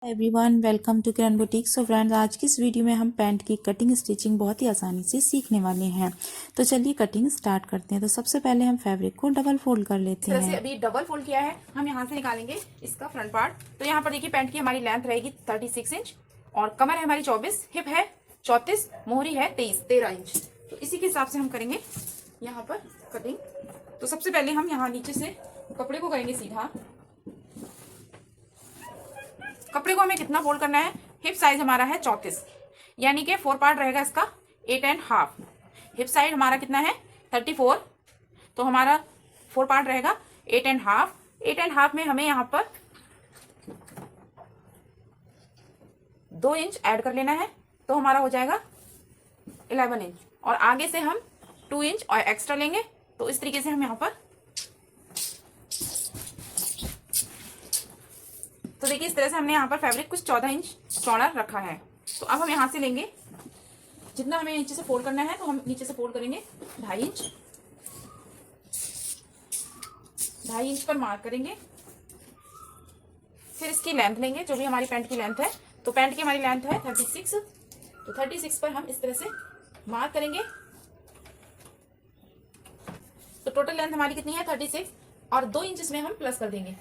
Everyone welcome to Kiran boutique. So friends, आज की इस वीडियो में हम पैंट की कटिंग स्टिचिंग बहुत ही आसानी से सीखने वाले हैं। तो चलिए कटिंग स्टार्ट करते हैं। तो सबसे पहले हम फैब्रिक को डबल फोल्ड कर लेते हैं। अभी डबल फोल्ड किया है, हम यहाँ से निकालेंगे इसका फ्रंट पार्ट। तो यहाँ पर देखिए पैंट की हमारी लेंथ रहेगी 36 इंच और कमर है हमारी 24, हिप है 34, मोहरी है 13 इंच। तो इसी के हिसाब से हम करेंगे यहाँ पर कटिंग। तो सबसे पहले हम यहाँ नीचे से कपड़े को करेंगे सीधा। कपड़े को हमें कितना फोल्ड करना है, हिप साइज हमारा है 34, यानी कि 4 पार्ट रहेगा इसका 8.5। हिप साइड हमारा कितना है 34, तो हमारा 4 पार्ट रहेगा 8.5। 8.5 में हमें यहाँ पर 2 इंच ऐड कर लेना है, तो हमारा हो जाएगा 11 इंच। और आगे से हम 2 इंच और एक्स्ट्रा लेंगे। तो इस तरीके से हम यहाँ पर, तो देखिए इस तरह से हमने यहाँ पर फैब्रिक कुछ 14 इंच चौड़ा रखा है। तो अब हम यहाँ से लेंगे, जितना हमें नीचे से फोल्ड करना है तो हम नीचे से फोल्ड करेंगे 2.5 इंच। 2.5 इंच पर मार्क करेंगे। फिर इसकी लेंथ लेंगे, जो भी हमारी पैंट की लेंथ है। तो पैंट की हमारी लेंथ है 36, तो 36 पर हम इस तरह से मार्क करेंगे। तो टोटल लेंथ हमारी कितनी है 36, और 2 इंच इसमें हम प्लस कर देंगे।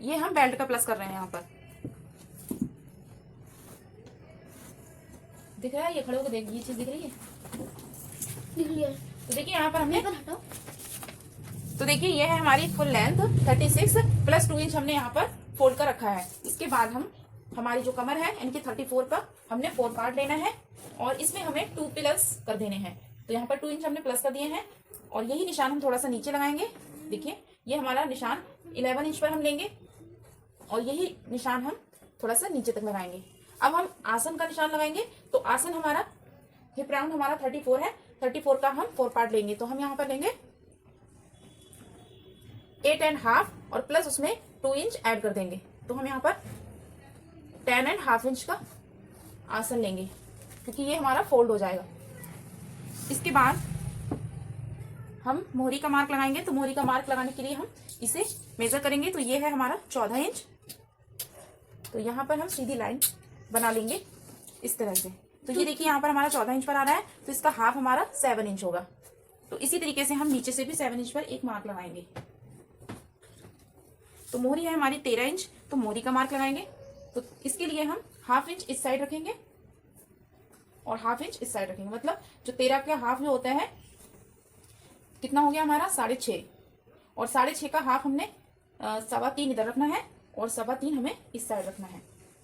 ये हम बेल्ट का प्लस कर रहे हैं यहाँ पर। दिख रहा है, ये खड़े होकर देख, ये चीज दिख रही है, दिख रही है। तो देखिए यहाँ पर हमने, तो देखिए ये है हमारी फुल लेंथ 36 प्लस 2 इंच हमने यहाँ पर फोल्ड कर रखा है। इसके बाद हम हमारी जो कमर है इनकी 34 पर हमने 4 पार्ट लेना है और इसमें हमें 2 प्लस कर देने हैं। तो यहाँ पर 2 इंच हमने प्लस कर दिए हैं और यही निशान हम थोड़ा सा नीचे लगाएंगे। देखिए ये हमारा निशान 11 इंच पर हम लेंगे और यही निशान हम थोड़ा सा नीचे तक लगाएंगे। अब हम आसन का निशान लगाएंगे। तो आसन हमारा, हिप राउंड हमारा 34 है, 34 का हम 4 पार्ट लेंगे। तो हम यहाँ पर लेंगे 8.5 और प्लस उसमें 2 इंच ऐड कर देंगे। तो हम यहाँ पर 10.5 इंच का आसन लेंगे, क्योंकि ये हमारा फोल्ड हो जाएगा। इसके बाद हम मोहरी का मार्क लगाएंगे। तो मोहरी का मार्क लगाने के लिए हम इसे मेजर करेंगे। तो ये है हमारा 14 इंच। तो यहाँ पर हम सीधी लाइन बना लेंगे इस तरह से। तो ये देखिए यहाँ पर हमारा 14 इंच पर आ रहा है, तो इसका हाफ हमारा 7 इंच होगा। तो इसी तरीके से हम नीचे से भी 7 इंच पर एक मार्क लगाएंगे। तो मोहरी है हमारी 13 इंच, तो मोहरी का मार्क लगाएंगे। तो इसके लिए हम हाफ इंच इस साइड रखेंगे और हाफ इंच इस साइड रखेंगे। मतलब जो 13 का हाफ जो होता है कितना हो गया हमारा 6.5, और 6.5 का हाफ हमने 3.25 इधर रखना है और 3.25 हमें इस साइड रखना है।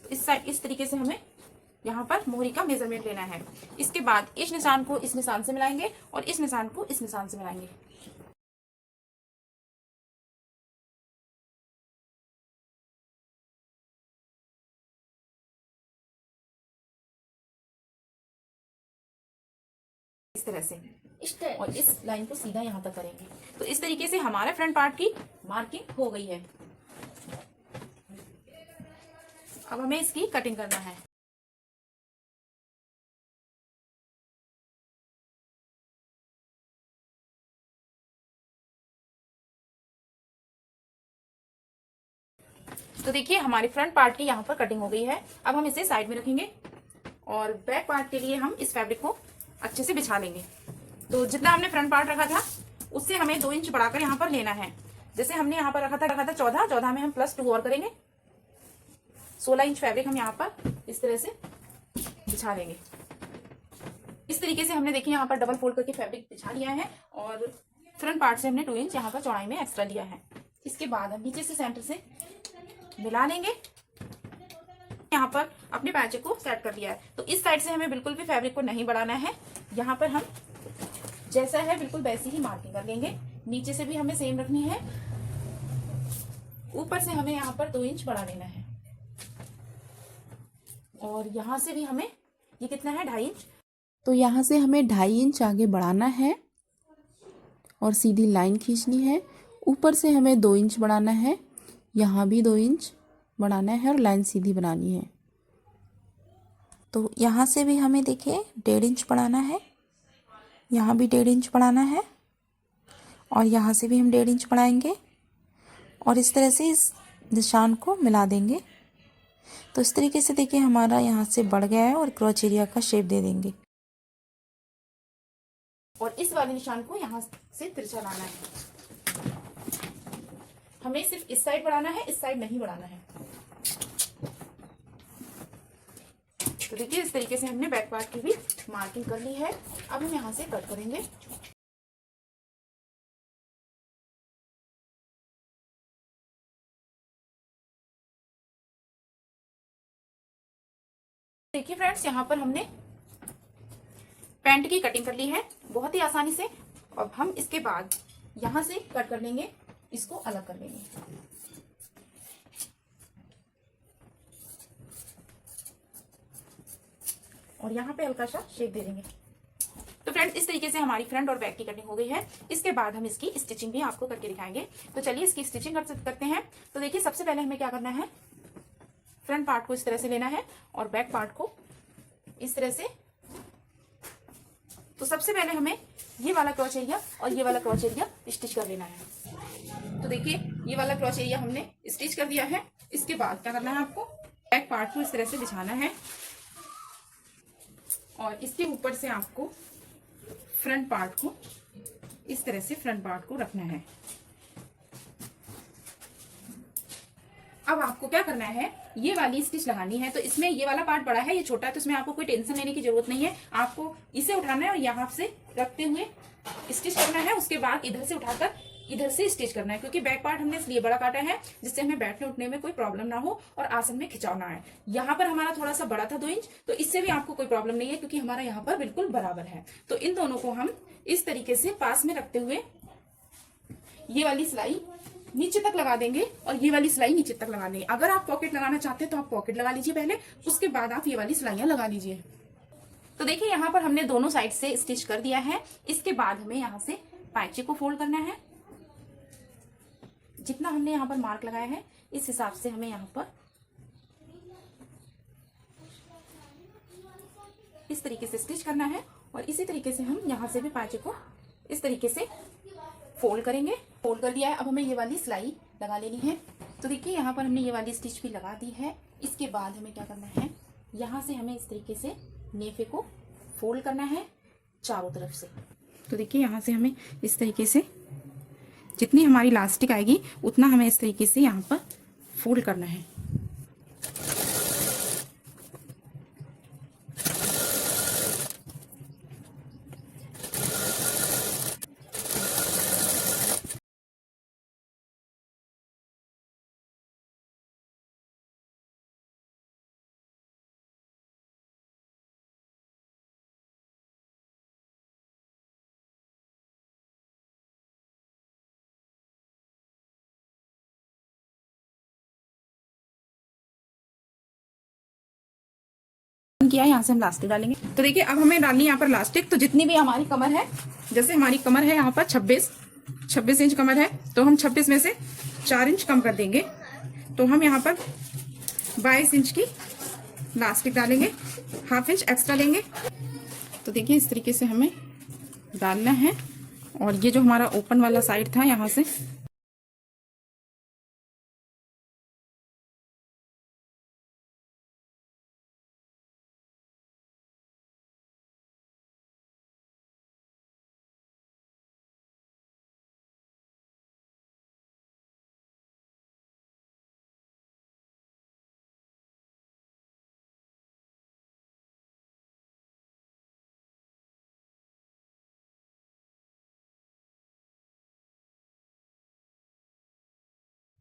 तो इस साइड इस तरीके से हमें यहाँ पर मोहरी का मेजरमेंट लेना है। इसके बाद इस निशान को इस निशान से मिलाएंगे और इस निशान को इस निशान से मिलाएंगे। इस तरह से और इस लाइन को सीधा यहाँ तक करेंगे। तो इस तरीके से हमारे फ्रंट पार्ट की मार्किंग हो गई है। अब हमें इसकी कटिंग करना है। तो देखिए हमारी फ्रंट पार्ट की यहाँ पर कटिंग हो गई है। अब हम इसे साइड में रखेंगे और बैक पार्ट के लिए हम इस फैब्रिक को अच्छे से बिछा लेंगे। तो जितना हमने फ्रंट पार्ट रखा था उससे हमें 2 इंच बढ़ाकर यहाँ पर लेना है। जैसे हमने यहाँ पर रखा था 14 में हम प्लस 2 और करेंगे। 16 इंच फैब्रिक हम यहाँ पर इस तरह से बिछा लेंगे। इस तरीके से हमने देखिए यहाँ पर डबल फोल्ड करके फैब्रिक बिछा लिया है और फ्रंट पार्ट से हमने 2 इंच यहाँ पर चौड़ाई में एक्स्ट्रा लिया है। इसके बाद हम नीचे से सेंटर से मिला लेंगे। यहाँ पर अपने पैचे को सेट कर दिया है। तो इस साइड से हमें बिल्कुल भी फैब्रिक को नहीं बढ़ाना है। यहाँ पर हम जैसा है बिल्कुल वैसी ही मार्किंग कर लेंगे। नीचे से भी हमें सेम रखनी है, ऊपर से हमें यहाँ पर 2 इंच बढ़ा लेना है और यहाँ से भी हमें, ये कितना है 2.5 इंच। तो यहाँ से हमें 2.5 इंच आगे बढ़ाना है और सीधी लाइन खींचनी है। ऊपर से हमें 2 इंच बढ़ाना है, यहाँ भी 2 इंच बढ़ाना है और लाइन सीधी बनानी है। तो यहाँ से भी हमें देखिए 1.5 इंच बढ़ाना है, यहाँ भी 1.5 इंच बढ़ाना है और यहाँ से भी हम 1.5 इंच बढ़ाएंगे और इस तरह से इस निशान को मिला देंगे। तो इस तरीके से देखिए हमारा यहाँ से बढ़ गया है और क्रॉच एरिया का शेप दे देंगे। और इस वाले निशान को यहाँ से तिरछा लाना है। हमें सिर्फ इस साइड बढ़ाना है, इस साइड नहीं बढ़ाना है। तो देखिए इस तरीके से हमने बैक पार्ट की भी मार्किंग कर ली है। अब हम यहाँ से कट करेंगे। देखिए फ्रेंड्स, यहाँ पर हमने पैंट की कटिंग कर ली है बहुत ही आसानी से। अब हम इसके बाद यहाँ से कट कर लेंगे, इसको अलग कर लेंगे। और यहाँ पे हल्का सा शेप दे देंगे। तो फ्रेंड्स, इस तरीके से हमारी फ्रंट और बैक की कटिंग हो गई है। इसके बाद हम इसकी स्टिचिंग भी आपको करके दिखाएंगे। तो चलिए इसकी स्टिचिंग करते हैं। तो देखिए सबसे पहले हमें क्या करना है, फ्रंट पार्ट को इस तरह से लेना है और बैक पार्ट को इस तरह से। तो सबसे पहले हमें ये वाला क्रॉच एरिया और ये वाला क्रॉच एरिया स्टिच कर लेना है। तो देखिए ये वाला क्रॉच एरिया हमने स्टिच कर दिया है। इसके बाद क्या करना है, आपको बैक पार्ट को इस तरह से बिछाना है और इसके ऊपर से आपको फ्रंट पार्ट को इस तरह से फ्रंट पार्ट को रखना है। अब आपको क्या करना है, ये वाली स्टिच लगानी है। तो इसमें ये वाला पार्ट बड़ा है, ये छोटा है, तो इसमें आपको कोई टेंशन लेने की जरूरत नहीं है। आपको इसे उठाना है और यहाँ से रखते हुए स्टिच करना है। उसके बाद इधर से उठाकर इधर से स्टिच करना है, क्योंकि बैक पार्ट हमने इसलिए बड़ा काटा है जिससे हमें बैठने उठने में कोई प्रॉब्लम ना हो और आसन में खिंचाव ना आए। यहाँ पर हमारा थोड़ा सा बड़ा था 2 इंच, तो इससे भी आपको कोई प्रॉब्लम नहीं है क्योंकि हमारा यहाँ पर बिल्कुल बराबर है। तो इन दोनों को हम इस तरीके से पास में रखते हुए ये वाली सिलाई नीचे तक लगा देंगे और ये वाली सिलाई नीचे तक लगा देंगे। अगर आप पॉकेट लगाना चाहते हैं तो आप पॉकेट लगा लीजिए पहले, उसके बाद आप ये वाली सिलाइयां लगा लीजिए। तो देखिए यहाँ पर हमने दोनों साइड से स्टिच कर दिया है। इसके बाद हमें यहाँ से पाइचे को फोल्ड करना है। जितना हमने यहाँ पर मार्क लगाया है इस हिसाब से हमें यहाँ पर इस तरीके से स्टिच करना है और इसी तरीके से हम यहाँ से भी पाइचे को इस तरीके से फोल्ड करेंगे। फोल्ड कर दिया है। अब हमें ये वाली सिलाई लगा लेनी है। तो देखिए यहाँ पर हमने ये वाली स्टिच भी लगा दी है। इसके बाद हमें क्या करना है, यहाँ से हमें इस तरीके से नेफे को फोल्ड करना है चारों तरफ से। तो देखिए यहाँ से हमें इस तरीके से जितनी हमारी इलास्टिक आएगी उतना हमें इस तरीके से यहाँ पर फोल्ड करना है। किया यहाँ से हम इलास्टिक डालेंगे। तो देखिए अब हमें डालनी है यहाँ पर इलास्टिक। तो जितनी भी हमारी कमर है, जैसे हमारी कमर है यहाँ पर 26 इंच कमर है, तो हम 26 में से 4 इंच कम कर देंगे। तो हम यहाँ पर 22 इंच की इलास्टिक डालेंगे, ½ इंच एक्स्ट्रा लेंगे। तो देखिए इस तरीके से हमें डालना है और ये जो हमारा ओपन वाला साइड था यहाँ से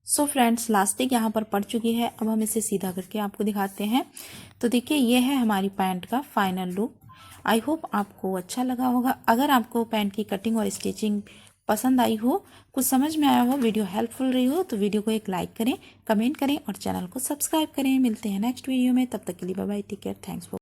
सो फ्रेंड्स, इलास्टिक यहाँ पर पड़ चुकी है। अब हम इसे सीधा करके आपको दिखाते हैं। तो देखिए ये है हमारी पैंट का फाइनल लुक। आई होप आपको अच्छा लगा होगा। अगर आपको पैंट की कटिंग और स्टिचिंग पसंद आई हो, कुछ समझ में आया हो, वीडियो हेल्पफुल रही हो, तो वीडियो को एक लाइक करें, कमेंट करें और चैनल को सब्सक्राइब करें। मिलते हैं नेक्स्ट वीडियो में, तब तक के लिए bye bye, take care, thanks for